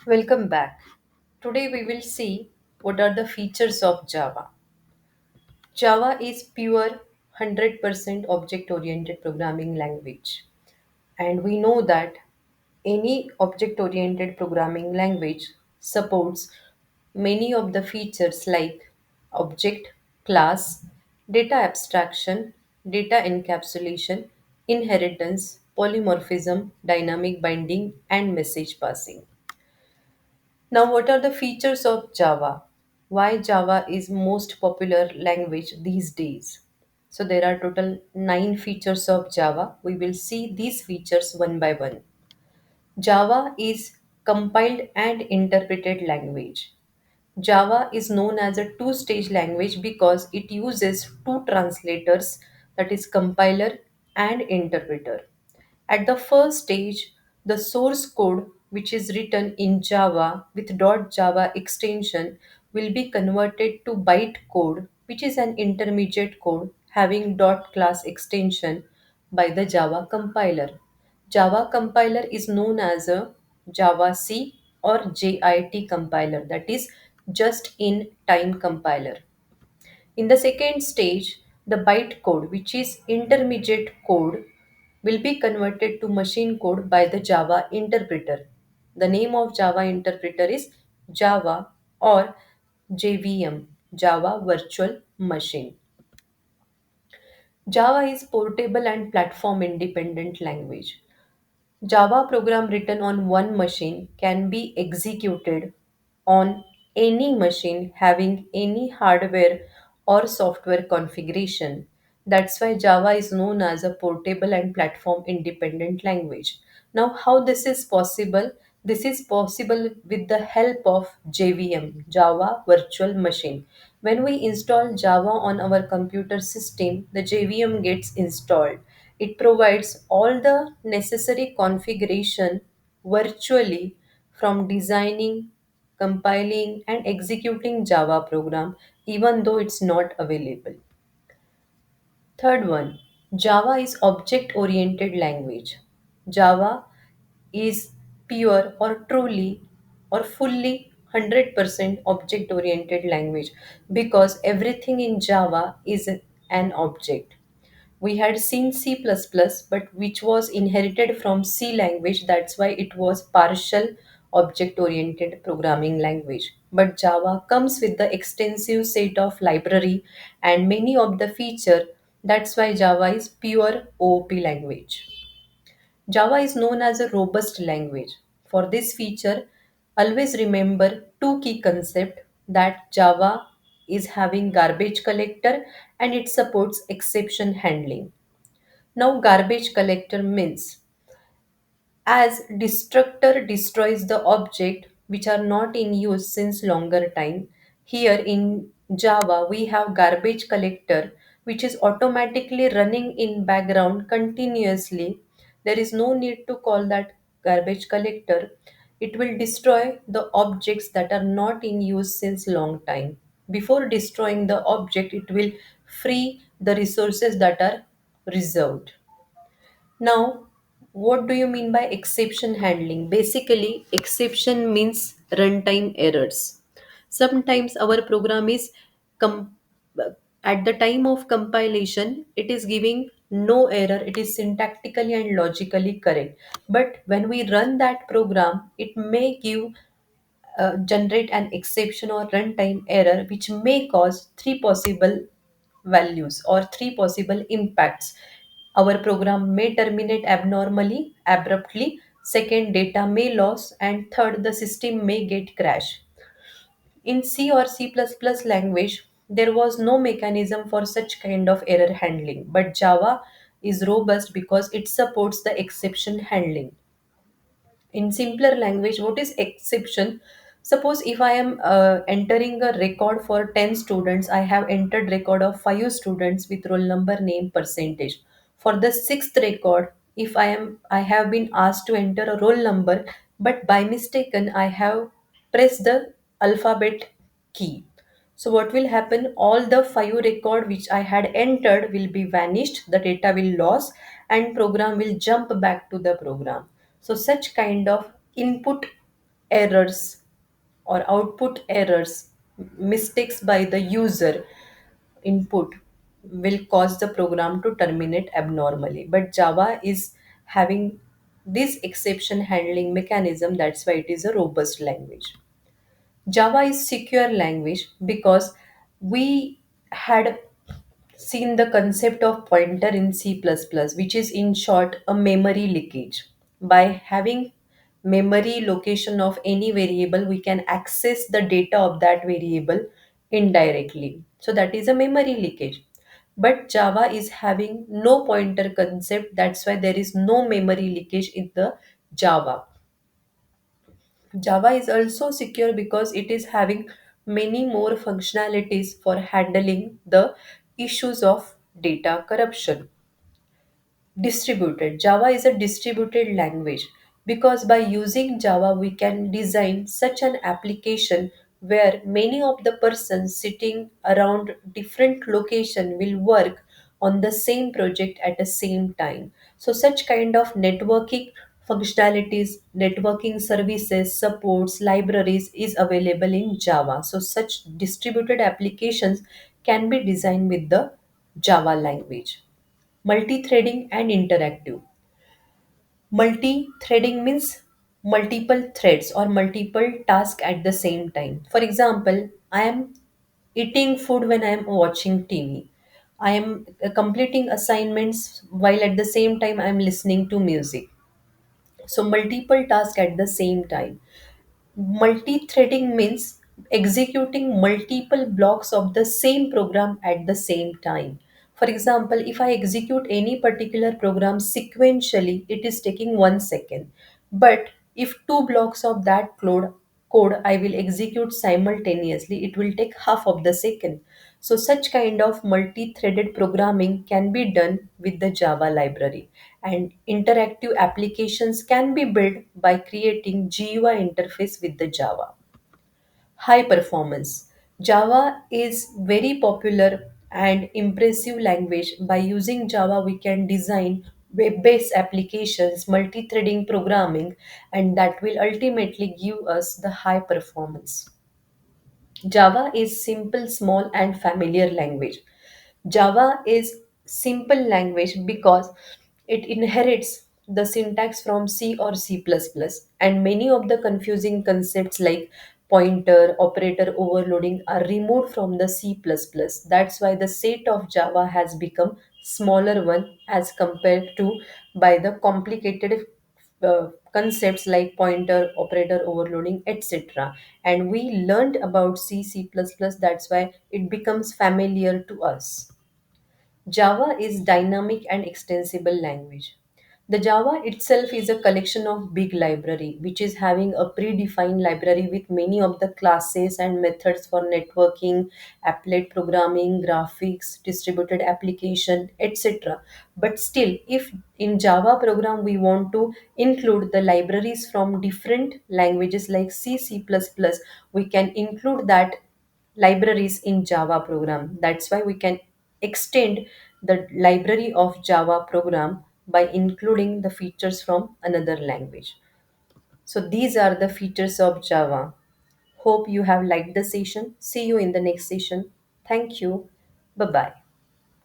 Welcome back. Today we will see what are the features of Java. Java is pure 100% object oriented programming language. And we know that any object oriented programming language supports many of the features like object, class, data abstraction, data encapsulation, inheritance, polymorphism, dynamic binding, and message passing. Now, what are the features of Java? Why Java is most popular language these days? So there are total 9 features of Java. We will see these features one by one. Java is compiled and interpreted language. Java is known as a two-stage language because it uses two translators, that is compiler and interpreter. At the first stage, the source code, which is written in Java with .java extension, will be converted to bytecode, which is an intermediate code having .class extension by the Java compiler. Java compiler is known as a Java C or JIT compiler, that is just in time compiler. In the second stage, the bytecode, which is intermediate code, will be converted to machine code by the Java interpreter. The name of Java interpreter is Java or JVM, Java Virtual Machine. Java is portable and platform independent language. Java program written on one machine can be executed on any machine having any hardware or software configuration. That's why Java is known as a portable and platform independent language. Now, how this is possible? This is possible with the help of JVM, Java Virtual Machine. When we install Java on our computer system, the JVM gets installed. It provides all the necessary configuration virtually from designing, compiling, and executing Java program even though it's not available. Third one, Java is object oriented language. Java is pure or truly or fully 100% object oriented language because everything in Java is an object. We had seen C++, but which was inherited from C language. That's why it was partial object oriented programming language. But Java comes with the extensive set of library and many of the feature. That's why Java is pure OOP language. Java is known as a robust language. For this feature, always remember two key concepts, that Java is having garbage collector and it supports exception handling. Now, garbage collector means as destructor destroys the object which are not in use since longer time. Here in Java, we have garbage collector which is automatically running in background continuously. There is no need to call that garbage collector. It will destroy the objects that are not in use since long time. Before destroying the object, it will free the resources that are reserved. Now, what do you mean by exception handling? Basically, exception means runtime errors. Sometimes our program is com- at the time of compilation, it is giving no error, it is syntactically and logically correct. But when we run that program, it may give generate an exception or runtime error which may cause three possible values or three possible impacts. Our program may terminate abnormally, abruptly, second, data may lose, and third, the system may get crash. In C or C++ language, there was no mechanism for such kind of error handling, but Java is robust because it supports the exception handling. In simpler language, what is exception? Suppose if I am entering a record for 10 students, I have entered record of 5 students with roll number, name, percentage. For the sixth record, if I have been asked to enter a roll number, but by mistaken I have pressed the alphabet key. So what will happen? All the 5 record which I had entered will be vanished, the data will lose, and program will jump back to the program. So such kind of input errors or output errors, mistakes by the user input will cause the program to terminate abnormally. But Java is having this exception handling mechanism, that's why it is a robust language. Java is secure language because we had seen the concept of pointer in C++, which is in short a memory leakage. By having memory location of any variable, we can access the data of that variable indirectly. So that is a memory leakage. But Java is having no pointer concept, that's why there is no memory leakage in the Java. Java is also secure because it is having many more functionalities for handling the issues of data corruption. Distributed. Java is a distributed language because by using Java, we can design such an application where many of the persons sitting around different location will work on the same project at the same time. So such kind of networking functionalities, networking services, supports, libraries is available in Java. So such distributed applications can be designed with the Java language. Multi-threading and interactive. Multi-threading means multiple threads or multiple tasks at the same time. For example, I am eating food when I am watching TV. I am completing assignments while at the same time I am listening to music. So multiple tasks at the same time. Multi-threading means executing multiple blocks of the same program at the same time. For example, if I execute any particular program sequentially, it is taking 1 second. But if two blocks of that code I will execute simultaneously, it will take half of the second. So such kind of multi-threaded programming can be done with the Java library, and interactive applications can be built by creating GUI interface with the Java. High performance. Java is very popular and impressive language. By using Java, we can design web-based applications, multi-threading programming, and that will ultimately give us the high performance. Java is simple, small, and familiar language. Java is simple language because it inherits the syntax from C or C++, and many of the confusing concepts like pointer, operator overloading are removed from the C++. That's why the set of Java has become smaller one as compared to by the complicated concepts like pointer, operator overloading, etc. And we learned about C, C++, that's why it becomes familiar to us. Java is dynamic and extensible language. The Java itself is a collection of big library which is having a predefined library with many of the classes and methods for networking, applet programming, graphics, distributed application, etc. But still, if in Java program we want to include the libraries from different languages like C, C++, we can include that libraries in Java program. That's why we can extend the library of Java program by including the features from another language. So these are the features of Java. Hope you have liked the session. See you in the next session. Thank you. Bye bye.